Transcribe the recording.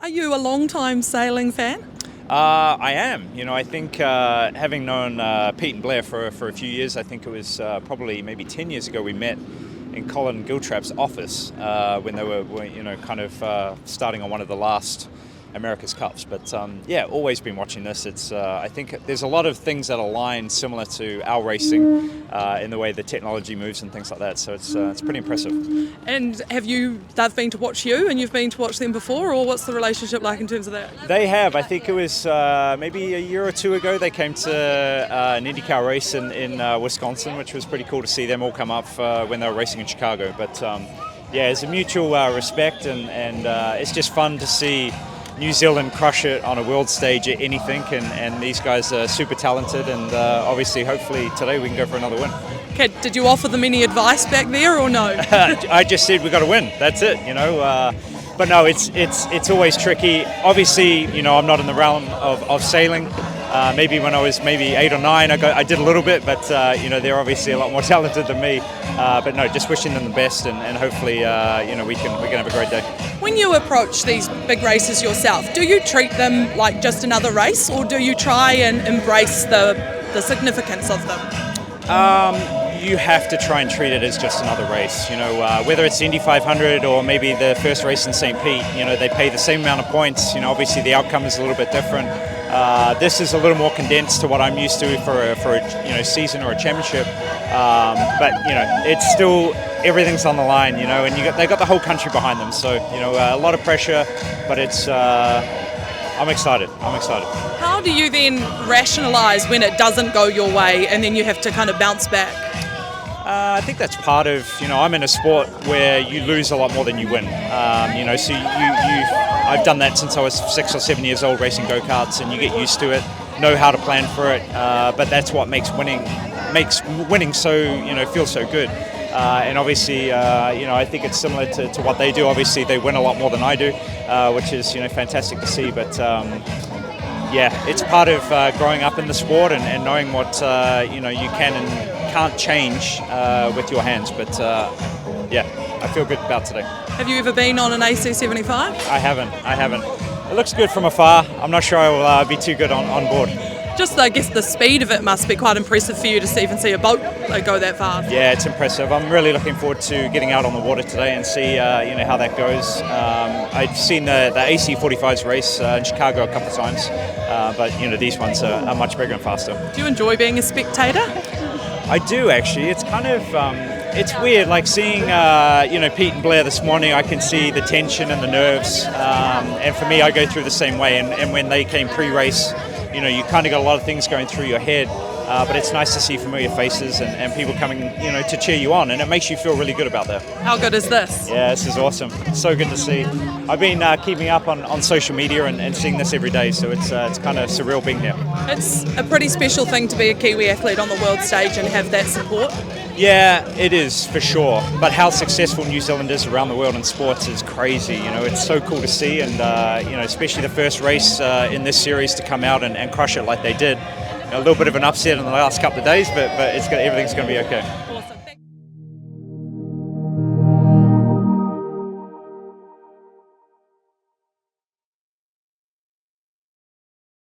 Are you a long-time sailing fan? I am. I think having known Pete and Blair for a few years, I think it was probably maybe 10 years ago we met in Colin Giltrap's office when they were kind of starting on one of the last America's Cups. But always been watching this. It's I think there's a lot of things that align similar to our racing in the way the technology moves and things like that. So it's pretty impressive. And they've been to watch you and you've been to watch them before, or what's the relationship like in terms of that? They have. I think it was maybe a year or two ago they came to an IndyCar race in Wisconsin, which was pretty cool to see them all come up when they were racing in Chicago. But it's a mutual respect and it's just fun to see New Zealand crush it on a world stage at anything, and these guys are super talented, and obviously hopefully today we can go for another win. Okay, did you offer them any advice back there or no? I just said we got to win, that's it, but no, it's always tricky. Obviously, I'm not in the realm of sailing. Maybe when I was maybe 8 or 9 I did a little bit, but they're obviously a lot more talented than me. But no, just wishing them the best, and hopefully we can have a great day. When you approach these big races yourself, do you treat them like just another race, or do you try and embrace the significance of them? You have to try and treat it as just another race. Whether it's the Indy 500 or maybe the first race in St. Pete, they pay the same amount of points. Obviously the outcome is a little bit different. This is a little more condensed to what I'm used to for a season or a championship. But it's still, everything's on the line, and they've got the whole country behind them. So a lot of pressure, but it's I'm excited. How do you then rationalise when it doesn't go your way and then you have to kind of bounce back? I think that's part of, I'm in a sport where you lose a lot more than you win. So I've done that since I was 6 or 7 years old racing go-karts, and you get used to it, know how to plan for it, but that's what makes winning so, feel so good. And obviously, I think it's similar to what they do. Obviously, they win a lot more than I do, which is, fantastic to see. But it's part of growing up in the sport and knowing what, you can and can't change with your hands. But I feel good about today. Have you ever been on an AC75? I haven't. It looks good from afar. I'm not sure I will be too good on board. Just, I guess, the speed of it must be quite impressive for you to even see a boat go that fast. Yeah, it's impressive. I'm really looking forward to getting out on the water today and see, how that goes. I've seen the AC45s race in Chicago a couple of times, but these ones are much bigger and faster. Do you enjoy being a spectator? I do, actually. It's kind of it's weird, like seeing Pete and Blair this morning. I can see the tension and the nerves, and for me, I go through the same way. And when they came pre-race, you kind of got a lot of things going through your head, but it's nice to see familiar faces and people coming, to cheer you on, and it makes you feel really good about that. How good is this? Yeah, this is awesome. So good to see. I've been keeping up on social media and seeing this every day, so it's kind of surreal being here. It's a pretty special thing to be a Kiwi athlete on the world stage and have that support. Yeah, it is for sure. But how successful New Zealand is around the world in sports is crazy. It's so cool to see, and especially the first race in this series to come out and crush it like they did. A little bit of an upset in the last couple of days, but everything's going to be okay.